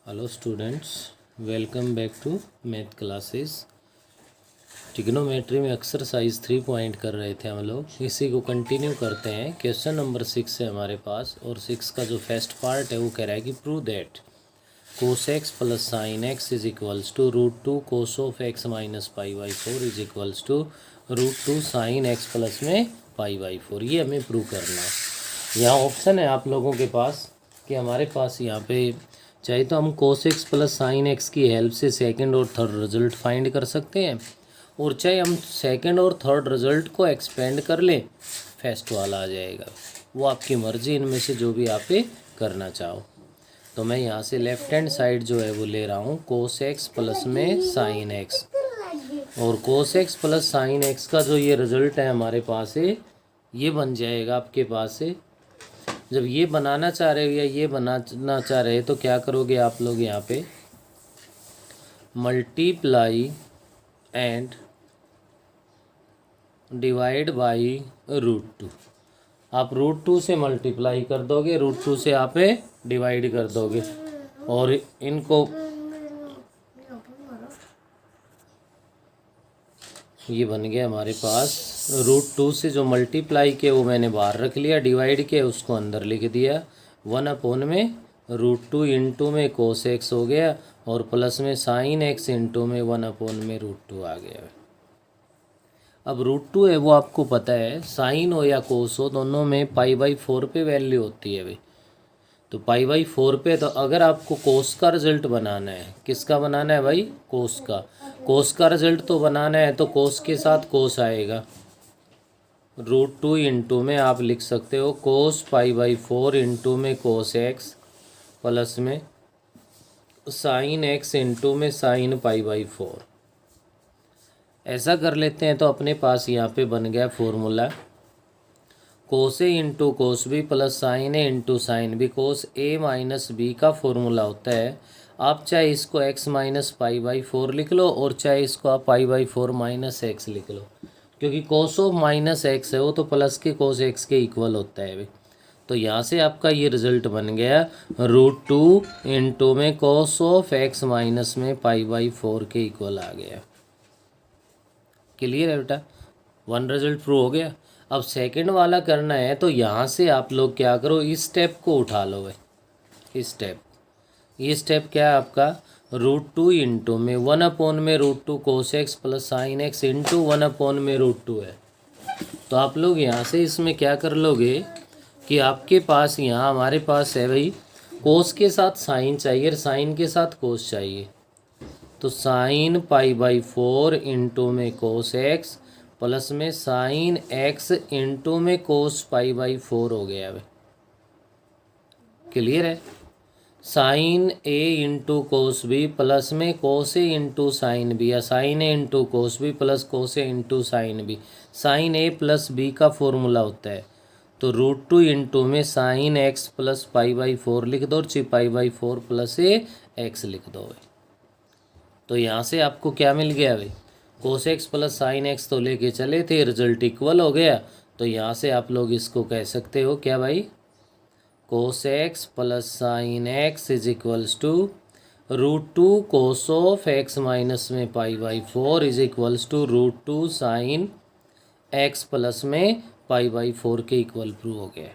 Hello students, welcome back to math classes. Trigonometry में exercise 3 point कर रहे थे हम लोग। इसी को कंटिन्यू करते हैं। क्वेश्चन नंबर 6 है हमारे पास, और 6 का जो फर्स्ट पार्ट है वो कह रहा है कि prove that cos x plus sine x is equals to √2 cos of x minus π/4 is equals to √2 sine x plus में π/4। ये हमें प्रूव करना है। यहाँ ऑप्शन है आप लोगों के पास कि हमारे पास यहाँ पे चाहे तो हम कोस एक्स प्लस साइन एक्स की हेल्प से सेकंड और थर्ड रिजल्ट फाइंड कर सकते हैं, और चाहे हम सेकंड और थर्ड रिजल्ट को एक्सपेंड कर लें, फर्स्ट वाला आ जाएगा। वो आपकी मर्जी, इनमें से जो भी आप करना चाहो। तो मैं यहाँ से लेफ्ट हैंड साइड जो है वो ले रहा हूँ कोस एक्स प्लस में साइन एक्स, और कोस एक्स प्लस साइन एक्स का जो ये रिजल्ट है हमारे पास है, ये बन जाएगा आपके पास से। जब ये बनाना चाह रहे हो या ये बनाना चाह रहे हो तो क्या करोगे आप लोग, यहाँ पे मल्टीप्लाई एंड डिवाइड बाई √2। आप √2 से मल्टीप्लाई कर दोगे, √2 से आप डिवाइड कर दोगे, और इनको ये बन गया हमारे पास √2 से जो मल्टीप्लाई के वो मैंने बाहर रख लिया, डिवाइड के उसको अंदर लिख दिया। 1 में √2 इंटू में कोस एक्स हो गया, और प्लस में साइन एक्स इंटू में 1 में √2 आ गया। अब √2 है वो आपको पता है, साइन हो या कोस हो दोनों में π/4 पे वैल्यू होती है भाई। तो π/4 पे, तो अगर आपको कोस का रिजल्ट बनाना है, किसका बनाना है भाई, कोस का। कोस का रिजल्ट तो बनाना है तो कोस के साथ कोस आएगा। √2 इंटू में आप लिख सकते हो कोस π/4 इंटू में कोस एक्स प्लस में साइन एक्स इंटू में साइन π/4। ऐसा कर लेते हैं तो अपने पास यहाँ पे बन गया formula cos A into cos B plus sine A into sine B. Cos A minus B का फॉर्मूला होता है, आप चाहे इसको x माइनस π/4 लिख लो, और चाहे इसको आप π/4 माइनस एक्स लिख लो, क्योंकि कोस ऑफ माइनस एक्स है वो तो प्लस के कोस एक्स के इक्वल होता है भाई। तो यहाँ से आपका ये रिजल्ट बन गया √2 इंटू में कोस ऑफ एक्स माइनस में π/4 के इक्वल आ गया। क्लियर है बेटा, वन रिजल्ट प्रूव हो गया। अब सेकंड वाला करना है तो यहाँ से आप लोग क्या करो, इस स्टेप को उठा लो भाई। इस स्टेप, ये स्टेप क्या है आपका, √2 इंटू में 1 में √2 कोस x plus sine x into 1 में √2 है। तो आप लोग यहाँ से इसमें क्या कर लोगे कि आपके पास यहाँ हमारे पास है भाई, कोस के साथ साइन चाहिए, साइन के साथ कोस चाहिए। तो साइन π/4 इंटू में कोस एक्स प्लस में साइन एक्स इंटू में कोस π/4 हो गया भाई। क्लियर है। Sine A into cos B plus में cos A into sine B, या sine A into cos B plus cos A into sine B. Sine A plus B का formula होता है, तो √2 इंटू में साइन एक्स प्लस π/4 लिख दो, और π/4 प्लस ए एक्स लिख दो भाई। तो यहाँ से आपको क्या मिल गया भाई, cos x plus sine x तो लेके चले थे, रिजल्ट इक्वल हो गया। तो यहाँ से आप लोग इसको कह सकते हो क्या भाई, cos x plus sine x is equals to √2 cos of x minus में π/4 is equals to √2 sine x plus में π/4 के इक्वल प्रूव हो गया।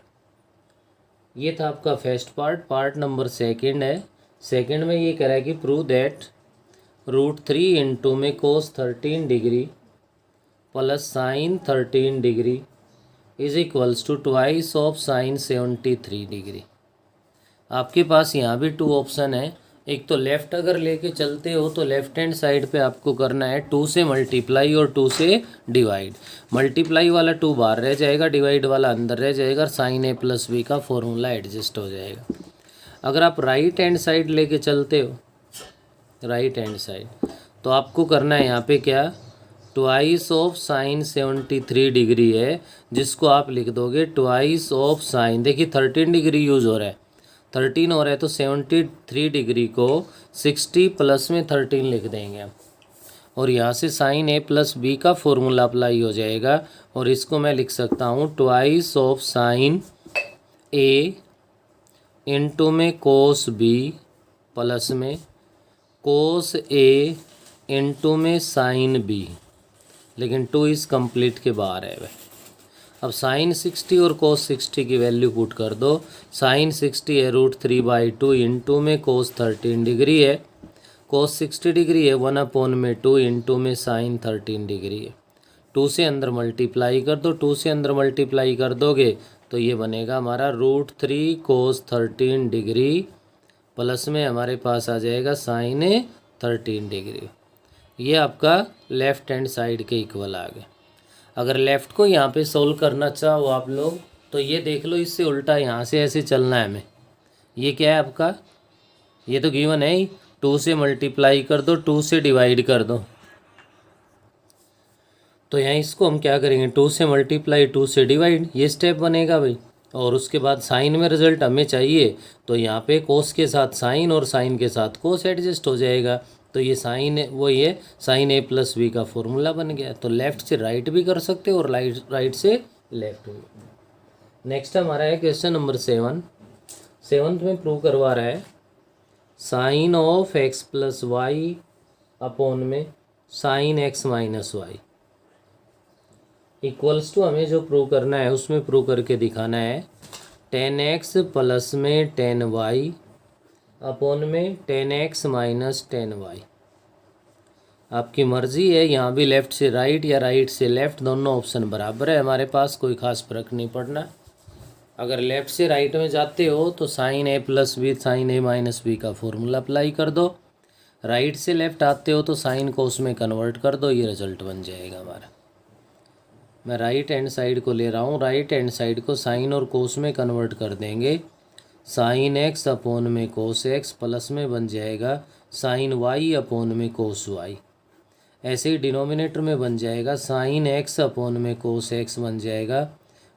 ये था आपका first part. Part number second है। सेकंड में ये कह रहा है कि प्रूव दैट √3 इंटू में cos 13 degree plus sine 13 degree is equals to twice of sine 73 degree. आपके पास यहाँ भी 2 ऑप्शन है। एक तो लेफ़्ट अगर लेके चलते हो तो लेफ़्ट हैंड साइड पे आपको करना है 2 से मल्टीप्लाई और 2 से डिवाइड। मल्टीप्लाई वाला 2 बाहर रह जाएगा, डिवाइड वाला अंदर रह जाएगा, साइन ए प्लस बी का फॉर्मूला एडजस्ट हो जाएगा। अगर आप राइट हैंड साइड लेके चलते हो, राइट हैंड साइड, तो आपको करना है यहाँ पे क्या, ट्वाइस ऑफ साइन 73 डिग्री है, जिसको आप लिख दोगे ट्वाइस ऑफ साइन। देखिए 13 डिग्री यूज़ हो रहा है, 13 हो रहा है, तो 73 डिग्री को 60 प्लस में 13 लिख देंगे हम, और यहाँ से साइन ए प्लस बी का फॉर्मूला अप्लाई हो जाएगा, और इसको मैं लिख सकता हूँ twice of sign A into में कोस बी प्लस में कोस ए इंटू में साइन बी, लेकिन 2 इस कंप्लीट के बाहर है भाई। अब साइन 60 और कोस 60 की वैल्यू पुट कर दो। साइन 60 है √3/2 इंटू में कोस 13 डिग्री है, कोस 60 डिग्री है 1/2 इंटू में साइन 13 डिग्री है। 2 से अंदर मल्टीप्लाई कर दो, 2 से अंदर मल्टीप्लाई कर दोगे तो ये बनेगा हमारा √3 कोस 13 डिग्री प्लस में हमारे पास आ जाएगा साइन 13 डिग्री। ये आपका लेफ्ट हैंड साइड के इक्वल आ गए। अगर लेफ़्ट को यहाँ पे सोल्व करना चाहो आप लोग तो ये देख लो, इससे उल्टा यहाँ से ऐसे चलना है हमें। ये क्या है आपका, ये तो गिवन है ही, 2 से मल्टीप्लाई कर दो, 2 से डिवाइड कर दो। तो यहाँ इसको हम क्या करेंगे, 2 से मल्टीप्लाई 2 से डिवाइड, ये स्टेप बनेगा भाई। और उसके बाद साइन में रिजल्ट हमें चाहिए तो यहाँ पे कोस के साथ साइन और साइन के साथ कोस एडजस्ट हो जाएगा। तो ये साइन वो ये साइन ए प्लस बी का फॉर्मूला बन गया। तो लेफ़्ट से राइट भी कर सकते हो और राइट से लेफ़्ट भी। नेक्स्ट हमारा है क्वेश्चन नंबर 7 में प्रूव करवा रहा है sine of x plus y upon में sine x minus y equals to, हमें जो प्रूव करना है उसमें प्रूव करके दिखाना है 10x प्लस में 10y अपॉन में 10x माइनस 10y। आपकी मर्ज़ी है, यहाँ भी लेफ़्ट से राइट या राइट से लेफ़्ट दोनों ऑप्शन बराबर है हमारे पास, कोई ख़ास फर्क नहीं पड़ना। अगर लेफ़्ट से राइट में जाते हो तो sign A plus B sine A minus B का फॉर्मूला अप्लाई कर दो, राइट से लेफ़्ट आते हो तो साइन को उसमें कन्वर्ट कर दो, ये रिजल्ट बन जाएगा हमारा। मैं राइट हैंड साइड को ले रहा हूँ, राइट हैंड साइड को साइन और कोस में कन्वर्ट कर देंगे। साइन एक्स अपॉन में कोस एक्स प्लस में बन जाएगा साइन वाई अपॉन में कोस वाई। ऐसे ही डिनोमिनेटर में बन जाएगा साइन एक्स अपॉन में कोस एक्स बन जाएगा,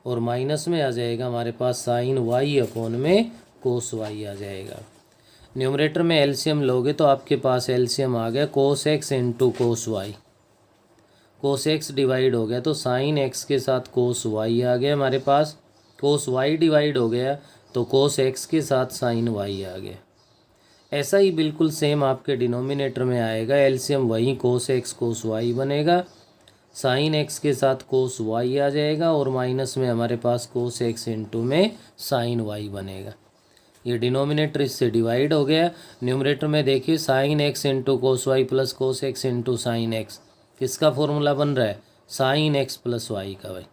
और माइनस में आ जाएगा हमारे पास साइन वाई अपॉन में कोस वाई आ जाएगा। न्यूमरेटर में एलसीएम लोगे तो आपके पास एलसीएम आ गया cos x into cos y. Cos x divide हो गया तो साइन एक्स के साथ कोस वाई आ गया हमारे पास, कोस वाई डिवाइड हो गया तो कोस एक्स के साथ साइन वाई आ गया। ऐसा ही बिल्कुल सेम आपके डिनोमिनेटर में आएगा, एलसीएम वही कोस एक्स कोस वाई बनेगा, साइन एक्स के साथ कोस वाई आ जाएगा और माइनस में हमारे पास कोस एक्स इंटू में साइन वाई बनेगा। ये डिनोमिनेटर इससे डिवाइड हो गया। न्यूमरेटर में देखिए sine x into cos y plus cos x into sine x, किसका फॉर्मूला बन रहा है, साइन एक्स प्लस वाई का भाई।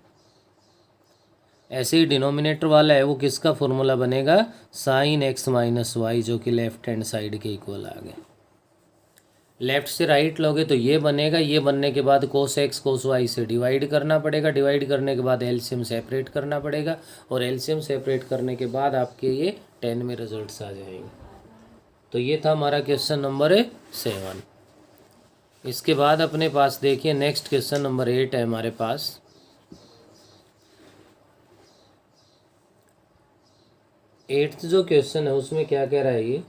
ऐसे ही डिनोमिनेटर वाला है वो किसका फॉर्मूला बनेगा, साइन एक्स माइनस वाई, जो कि लेफ्ट हैंड साइड के इक्वल आ गए। लेफ्ट से राइट लोगे तो ये बनेगा, ये बनने के बाद कोस एक्स कोस वाई से डिवाइड करना पड़ेगा, डिवाइड करने के बाद एलसीएम सेपरेट करना पड़ेगा, और एलसीएम सेपरेट करने के बाद आपके ये 10 में रिजल्ट्स आ जाएंगे। तो ये था हमारा क्वेश्चन नंबर 7। इसके बाद अपने पास देखिए नेक्स्ट क्वेश्चन नंबर 8 है हमारे पास। 8th जो क्वेश्चन है उसमें क्या कह रहा है ये,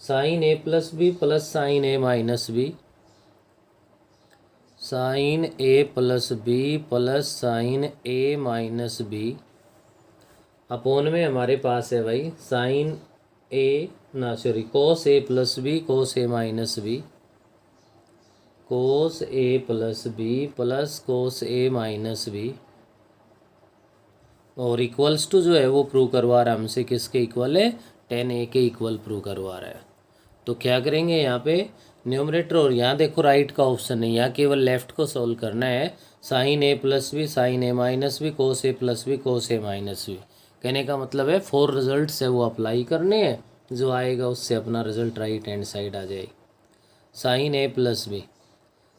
sign A plus B plus sine A minus B, sine A plus B plus sine A minus B upon में हमारे पास है भाई sign A cos A plus B cos A minus B, cos A plus B plus cos A minus B, और equals to जो है वो prove करवा रहा है हमसे, किसके इक्वल है, 10a के इक्वल प्रूव करवा रहा है। तो क्या करेंगे यहाँ पे न्यूमरेटर, और यहाँ देखो राइट का ऑप्शन है, यहाँ केवल लेफ्ट को सोल्व करना है। Sine A plus B sine A minus B cos A plus B cos A minus B, कहने का मतलब है 4 रिजल्ट्स है वो अप्लाई करने हैं, जो आएगा उससे अपना रिजल्ट राइट हैंड साइड आ जाएगी। Sine A plus B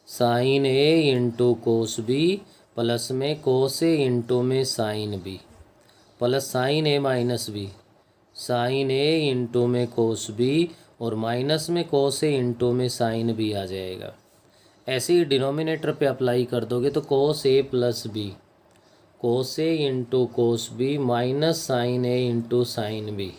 sine A into cos B plus में कोस ए इंटू में sine B plus sine A minus B sine A into में कोस बी और माइनस में कोस ए इंटू में sine B आ जाएगा। ऐसे ही डिनोमिनेटर पे अप्लाई कर दोगे तो cos A plus B cos A into cos B minus sine A into sine B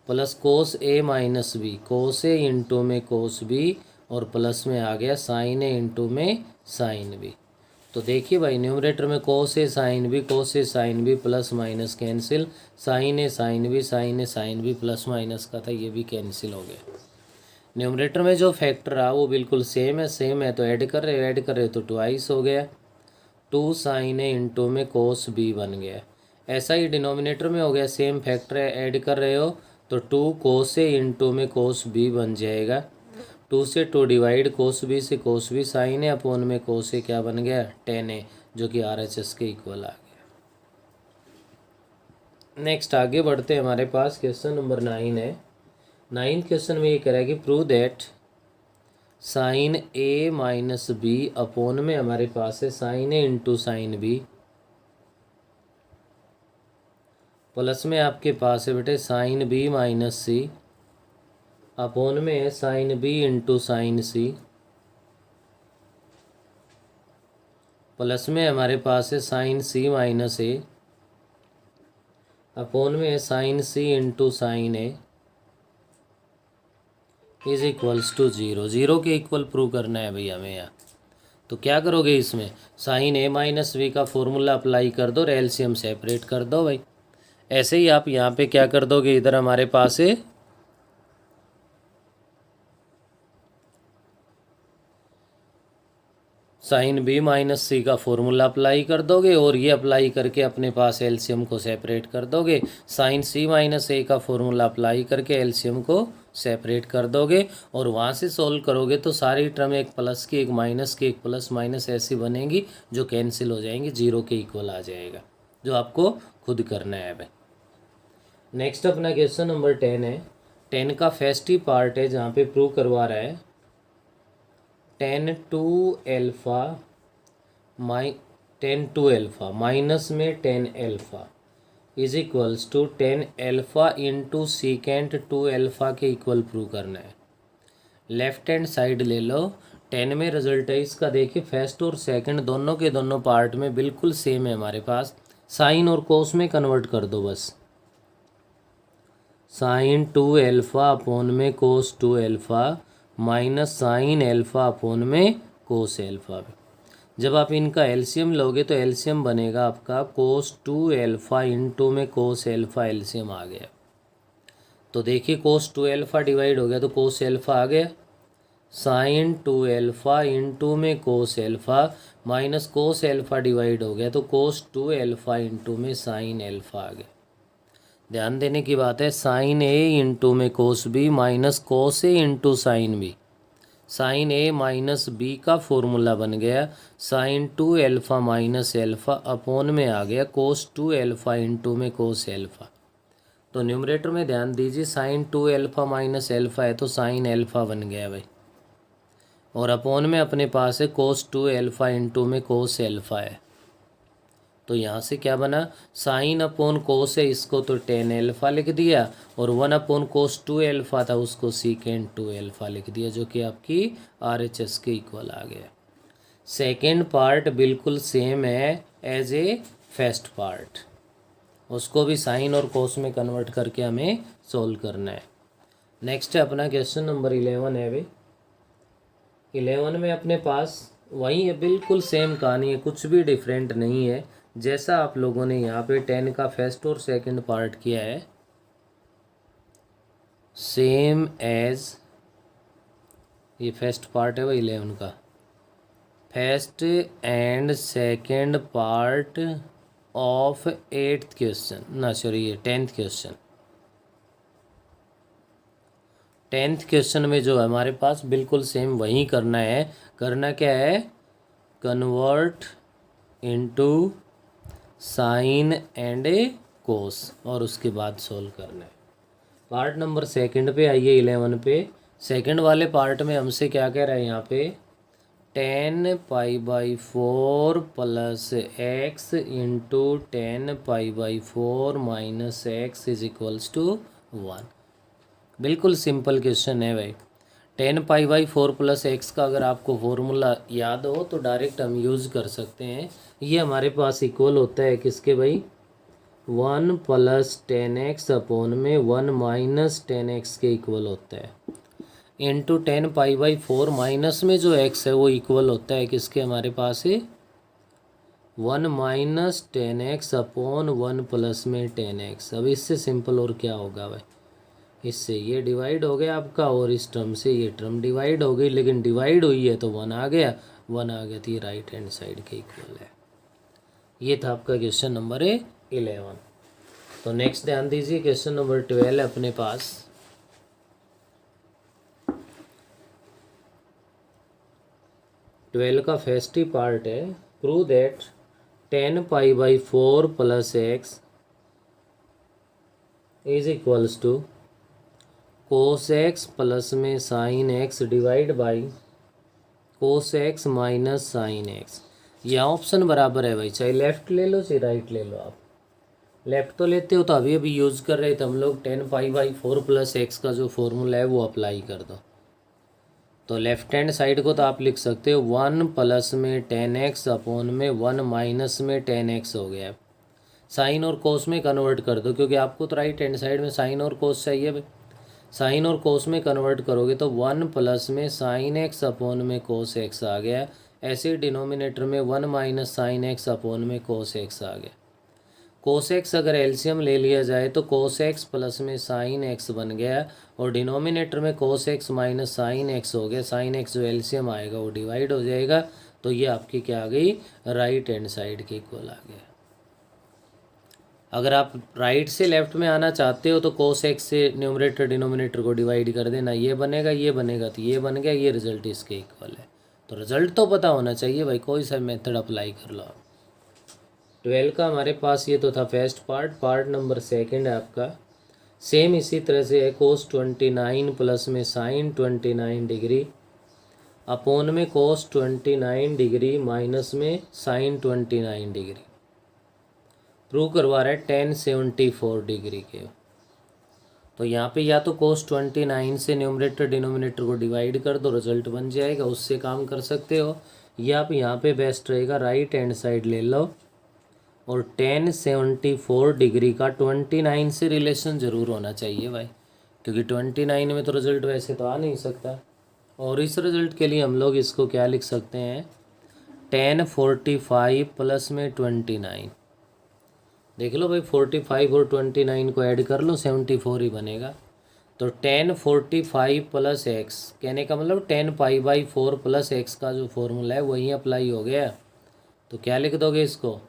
plus cos A minus B cos A into में कोस बी और प्लस में आ गया साइन ए इंटू में साइन बी। तो देखिए भाई numerator में cos A sine B plus minus cancel, sine A sine B plus minus का था, ये भी कैंसिल हो गया। न्यूमरेटर में जो फैक्टर रहा वो बिल्कुल सेम है तो ऐड कर रहे हो तो ट्वाइस हो गया, 2 साइन ए इंटू में कोस बी बन गया। ऐसा ही डिनोमिनेटर में हो गया, सेम फैक्टर है, ऐड कर रहे हो तो 2 कोस ए इंटू में कोस बी बन जाएगा। 2 से 2 डिवाइड, कोस बी साइन ए अपॉन में कोस ए क्या बन गया, टेन ए, जो कि RHS के इक्वल आ गया। नेक्स्ट आगे बढ़ते हैं, हमारे पास क्वेश्चन नंबर 9 है। 9th क्वेश्चन में ये कह रहा है कि prove that sine A minus B upon में हमारे पास है sine A into sine B, plus में आपके पास है बेटे sine B minus C upon में है sine B into sine C, plus में हमारे पास है sine C minus A upon में है sine C into sine A is equals to 0। 0 के इक्वल प्रूव करना है भैया हमें यहाँ। तो क्या करोगे, इसमें साइन ए माइनस बी का फॉर्मूला अप्लाई कर दो और एलसीएम सेपरेट कर दो भाई। ऐसे ही आप यहाँ पे क्या कर दोगे, इधर हमारे पास है साइन बी माइनस सी का फॉर्मूला अप्लाई कर दोगे और ये अप्लाई करके अपने पास एलसीएम को सेपरेट कर दोगे। साइन सी माइनस ए का फॉर्मूला अप्लाई करके एलसीएम को सेपरेट कर दोगे और वहाँ से सोल्व करोगे तो सारी टर्म एक प्लस की, एक माइनस की, एक प्लस माइनस ऐसी बनेगी जो कैंसिल हो जाएंगी, 0 के इक्वल आ जाएगा, जो आपको खुद करना है भाई। नेक्स्ट अपना क्वेश्चन नंबर 10 है। 10 का फर्स्ट ही पार्ट है जहाँ पे प्रूव करवा रहा है 10 टू एल्फ़ा माइनस में 10 alpha is equals to 10 alpha into secant 2 alpha के इक्वल प्रूव करना है। लेफ्ट हैंड साइड ले लो, 10 में रिजल्ट है इसका, देखिए फर्स्ट और सेकंड दोनों के दोनों पार्ट में बिल्कुल सेम है हमारे पास, साइन और कोस में कन्वर्ट कर दो बस। साइन 2 एल्फ़ा अपॉन में कोस 2 alpha minus sign alpha upon में कोस एल्फ़ा। जब आप इनका एलसीएम लोगे तो एलसीएम बनेगा आपका कोस 2 एल्फ़ा इंटू में कोस एल्फ़ा, एलसीएम आ गया। तो देखिए कोस 2 एल्फ़ा डिवाइड हो गया तो कोस एल्फ़ा आ गया, साइन 2 एल्फ़ा इंटू में cos alpha minus cos alpha divide हो गया तो कोस 2 एल्फ़ा इंटू में साइन एल्फ़ा आ गया। ध्यान देने की बात है, साइन ए इंटू में cos B minus cos A into sine B, sine A minus B का फॉर्मूला बन गया sine 2 alpha minus alpha upon में आ गया कोस 2 एल्फ़ा इंटू में कोस एल्फ़ा। तो न्यूमरेटर में ध्यान दीजिए, साइन 2 एल्फ़ा माइनस एल्फ़ा है तो साइन एल्फ़ा बन गया भाई, और अपॉन में अपने पास है कोस 2 एल्फ़ा इंटू में कोस एल्फ़ा है। तो यहाँ से क्या बना, साइन अपॉन कोस है इसको तो 10 एल्फ़ा लिख दिया और 1 अपॉन कोस 2 एल्फ़ा था उसको सीकेंट 2 एल्फ़ा लिख दिया, जो कि आपकी RHS के इक्वल आ गया। सेकेंड पार्ट बिल्कुल सेम है एज ए फर्स्ट पार्ट, उसको भी साइन और कोस में कन्वर्ट करके हमें सोल्व करना है। नेक्स्ट है अपना क्वेश्चन नंबर 11 है भाई। 11 में अपने पास वही है, बिल्कुल सेम कहानी है, कुछ भी डिफरेंट नहीं है जैसा आप लोगों ने यहाँ पे 10 का फर्स्ट और सेकंड पार्ट किया है, सेम एज ये फर्स्ट पार्ट है भाई 11 का, first and second part of 8th question, ना सॉरी ये 10th क्वेश्चन। 10th क्वेश्चन में जो है हमारे पास बिल्कुल सेम वही करना है। करना क्या है, कन्वर्ट इनटू साइन एंड ए कोस और उसके बाद सोल्व करना है। पार्ट नंबर सेकंड पे आइए, 11 पे सेकंड वाले पार्ट में हमसे क्या कह रहा है यहाँ पे 10π/4 plus x into 10π/4 minus x is equals to 1। बिल्कुल सिंपल क्वेश्चन है भाई। 10π/4 प्लस एक्स का अगर आपको फॉर्मूला याद हो तो डायरेक्ट हम यूज़ कर सकते हैं। ये हमारे पास इक्वल होता है किसके भाई, 1 प्लस 10x अपॉन में 1 माइनस 10x के इक्वल होता है, इंटू 10π/4 माइनस में जो x है वो इक्वल होता है किसके, हमारे पास है 1 माइनस 10x अपॉन 1 प्लस में 10x। अब इससे सिंपल और क्या होगा भाई, इससे ये डिवाइड हो गया आपका और इस टर्म से ये टर्म डिवाइड हो गई, लेकिन डिवाइड हुई है तो 1 आ गया, 1 आ गया तो ये राइट हैंड साइड के इक्वल है। ये था आपका क्वेश्चन नंबर 11। तो नेक्स्ट ध्यान दीजिए, क्वेश्चन नंबर 12 है अपने पास। ट्वेल्व का फर्स्ट पार्ट है, prove that 10π/4 plus x is equals to cos x plus में sine x divide by cos x minus sine x. यह ऑप्शन बराबर है भाई, चाहे लेफ्ट ले लो चाहे राइट ले लो। आप लेफ्ट तो लेते हो तो अभी अभी यूज़ कर रहे थे हम लोग 10π/4 प्लस एक्स का जो फॉर्मूला है वो अप्लाई कर दो। तो लेफ्ट हैंड साइड को तो आप लिख सकते हो 1 प्लस में 10x अपॉन में 1 माइनस में 10x हो गया। साइन और कोस में कन्वर्ट कर दो, क्योंकि आपको तो राइट हैंड साइड में साइन और कोस चाहिए भाई। साइन और कोस में कन्वर्ट करोगे तो 1 प्लस में साइन एक्स अपॉन में कोस एक्स आ गया। ऐसे डिनोमिनेटर में 1 माइनस साइन एक्स अपॉन में कोस एक्स आ गया। कोस एक्स अगर एलसीएम ले लिया जाए तो कोस एक्स प्लस में साइन एक्स बन गया और डिनोमिनेटर में cos x minus sine x हो गया। साइन एक्स जो एलसीएम आएगा वो डिवाइड हो जाएगा, तो ये आपकी क्या आ गई, राइट हैंड साइड के इक्वल आ गया। अगर आप राइट से लेफ्ट में आना चाहते हो तो कोस एक्स से न्यूमरेटर डिनोमिनेटर को डिवाइड कर देना, ये बनेगा तो ये बन गया, ये रिजल्ट इसके इक्वल है। तो रिजल्ट तो पता होना चाहिए भाई, कोई सा मेथड अप्लाई कर लो आप। 12 का हमारे पास ये तो था first part. Part number second है आपका, सेम इसी तरह से है। कोस 29 प्लस में साइन 29 डिग्री अपॉन में कोस 29 डिग्री माइनस में साइन 29 डिग्री। प्रूव करवा रहा है 1074 डिग्री के। तो यहाँ पे या तो कोस 29 से न्यूमरेटर डिनोमिनेटर को डिवाइड कर दो, रिजल्ट बन जाएगा, उससे काम कर सकते हो। या आप यहाँ पे बेस्ट रहेगा राइट हैंड साइड ले लो और 1074 डिग्री का 29 से रिलेशन ज़रूर होना चाहिए भाई, क्योंकि 29 में तो रिज़ल्ट वैसे तो आ नहीं सकता। और इस रिज़ल्ट के लिए हम लोग इसको क्या लिख सकते हैं, 1045 प्लस में 29। देख लो भाई 45 और 29 को ऐड कर लो, 74 ही बनेगा। तो 1045 प्लस एक्स, कहने का मतलब 10π/4 प्लस एक्स का जो फॉर्मूला है वही अप्लाई हो गया। तो क्या लिख दोगे इसको,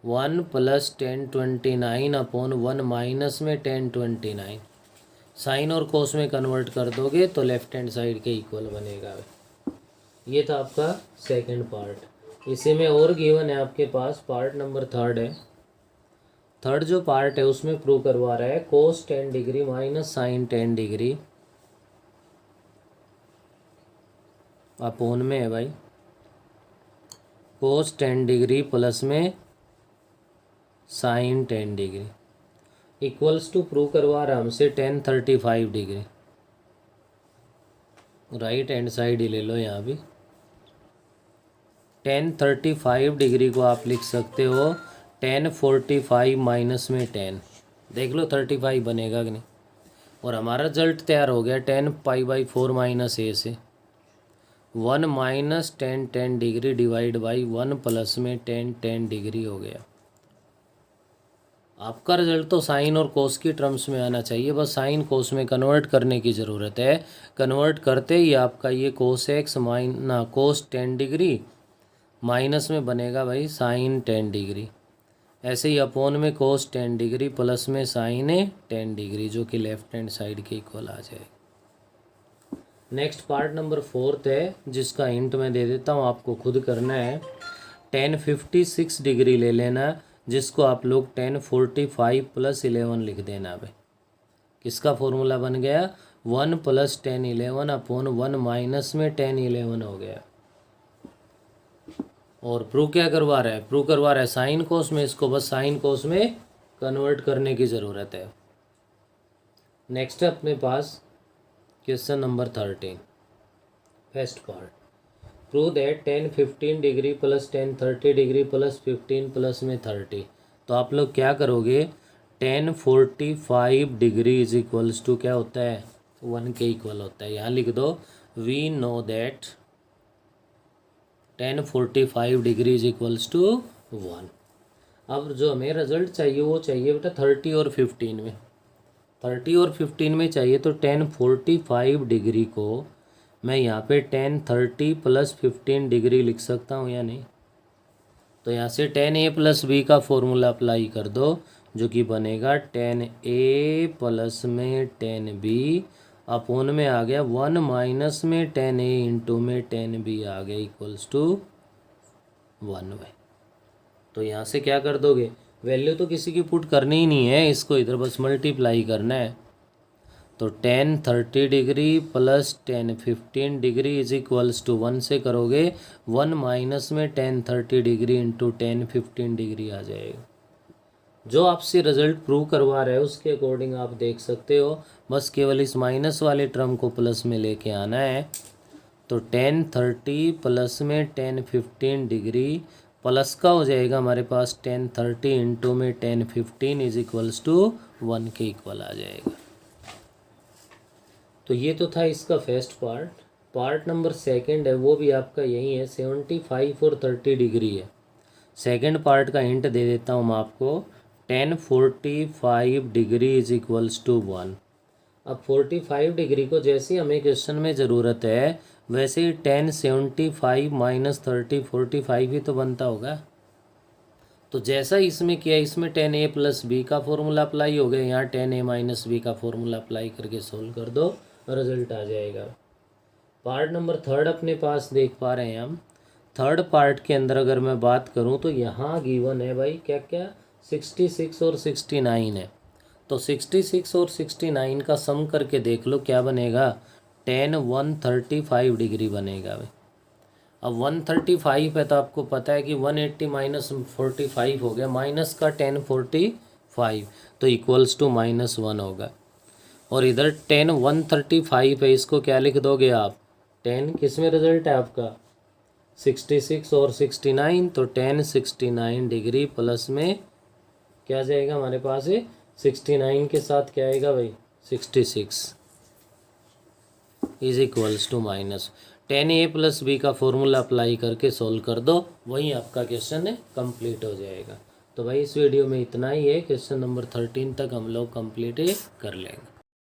1 प्लस 1029 अपॉन 1 माइनस में 1029। साइन और कोस में कन्वर्ट कर दोगे तो लेफ्ट हैंड साइड के इक्वल बनेगा। ये था आपका सेकंड पार्ट। इसी में और गिवन है आपके पास, पार्ट नंबर थर्ड है। थर्ड जो पार्ट है उसमें प्रूव करवा रहा है cos 10 degree minus sine 10 degree upon में है भाई कोस 10 डिग्री प्लस में sine 10 degree equals to prove करवा रहा हमसे 1035 डिग्री। राइट हैंड साइड ही ले लो, यहाँ भी 1035 डिग्री को आप लिख सकते हो 1045 माइनस में 10। देख लो 35 बनेगा कि नहीं। और हमारा रिजल्ट तैयार हो गया 10π/4 माइनस ए से 1 minus 10 degree divide by 1 plus में 10 डिग्री हो गया। आपका रिजल्ट तो साइन और कोस की टर्म्स में आना चाहिए, बस साइन कोस में कन्वर्ट करने की ज़रूरत है। कन्वर्ट करते ही आपका ये कोस एक्स कोस 10 डिग्री माइनस में बनेगा भाई साइन 10 डिग्री। ऐसे ही अपॉन में कोस 10 डिग्री प्लस में साइन 10 डिग्री, जो कि लेफ्ट हैंड साइड के इक्वल आ जाए। नेक्स्ट पार्ट नंबर फोर्थ है, जिसका हिंट मैं दे देता हूँ, आपको खुद करना है। 1056 डिग्री ले लेना, जिसको आप लोग 1045 प्लस 11 लिख देना भाई। किसका फॉर्मूला बन गया, 1 प्लस 1011 अपॉन 1 माइनस में 1011 हो गया। और प्रूव क्या करवा रहा है, प्रूव करवा रहा है साइन कोस में, इसको बस साइन कोस में कन्वर्ट करने की ज़रूरत है। नेक्स्ट है अपने पास question number 13 first part. Prove that 1015 degree plus 1030 degree plus 15 plus में 30। तो आप लोग क्या करोगे, 1045 डिग्री इज इक्वल्स टू क्या होता है, 1 के इक्वल होता है। यहाँ लिख दो we know that 1045 degree is equals to 1। अब जो हमें रिजल्ट चाहिए वो चाहिए बेटा 30 और 15 में। 30 और 15 में चाहिए तो tan 45 डिग्री को मैं यहाँ पे tan 30 + 15 डिग्री लिख सकता हूँ या नहीं? तो यहाँ से tan a + b का फॉर्मूला अप्लाई कर दो, जो कि बनेगा tan a प्लस में tan b अपोन में आ गया 1 माइनस में tan a इंटू में tan b आ गया इक्वल्स टू 1 में। तो यहाँ से क्या कर दोगे, वैल्यू तो किसी की पुट करनी ही नहीं है, इसको इधर बस मल्टीप्लाई करना है। तो tan 30 degree plus tan 15 degree is equals to 1 से करोगे 1 माइनस में tan 30 degree into tan 15 degree आ जाएगा। जो आपसे रिजल्ट प्रूव करवा रहा है उसके अकॉर्डिंग आप देख सकते हो, बस केवल इस माइनस वाले टर्म को प्लस में लेके आना है। तो tan 30 प्लस में tan 15 डिग्री प्लस का हो जाएगा हमारे पास tan 30 इंटू में tan 15 इज इक्वल्स टू 1 के इक्वल आ जाएगा। तो ये तो था इसका first part. Part number second है वो भी आपका यही है, 75 और 30 डिग्री है। सेकंड पार्ट का हिंट दे देता हूँ मैं आपको, tan 45 degree is equals to 1। अब 45 डिग्री को जैसे हमें क्वेश्चन में ज़रूरत है वैसे ही tan 75 माइनस 30 45 ही तो बनता होगा। तो जैसा इसमें किया इसमें tan a + b का फॉर्मूला अप्लाई हो गया, यहाँ tan a - b का फॉर्मूला अप्लाई करके सोल्व कर दो, रिजल्ट आ जाएगा। पार्ट नंबर थर्ड अपने पास देख पा रहे हैं हम। थर्ड पार्ट के अंदर अगर मैं बात करूं तो यहाँ गिवन है भाई क्या क्या, 66 और 69 है। तो 66 और 69 का सम करके देख लो क्या बनेगा, tan 135 डिग्री बनेगा भाई। अब 135 है तो आपको पता है कि 180 माइनस 45 हो गया, माइनस का tan 45 तो इक्वल्स टू -1 होगा। और इधर tan 135 है, इसको क्या लिख दोगे आप, tan किस में रिजल्ट है आपका 66 और 69, तो tan 69 डिग्री प्लस में क्या जाएगा हमारे पास है 69 के साथ क्या आएगा भाई 66 is equals to minus tan a + b का फॉर्मूला अप्लाई करके सोल्व कर दो, वही आपका क्वेश्चन है कंप्लीट हो जाएगा। तो भाई इस वीडियो में इतना ही है, क्वेश्चन नंबर 13 तक हम लोग कंप्लीट कर लेंगे।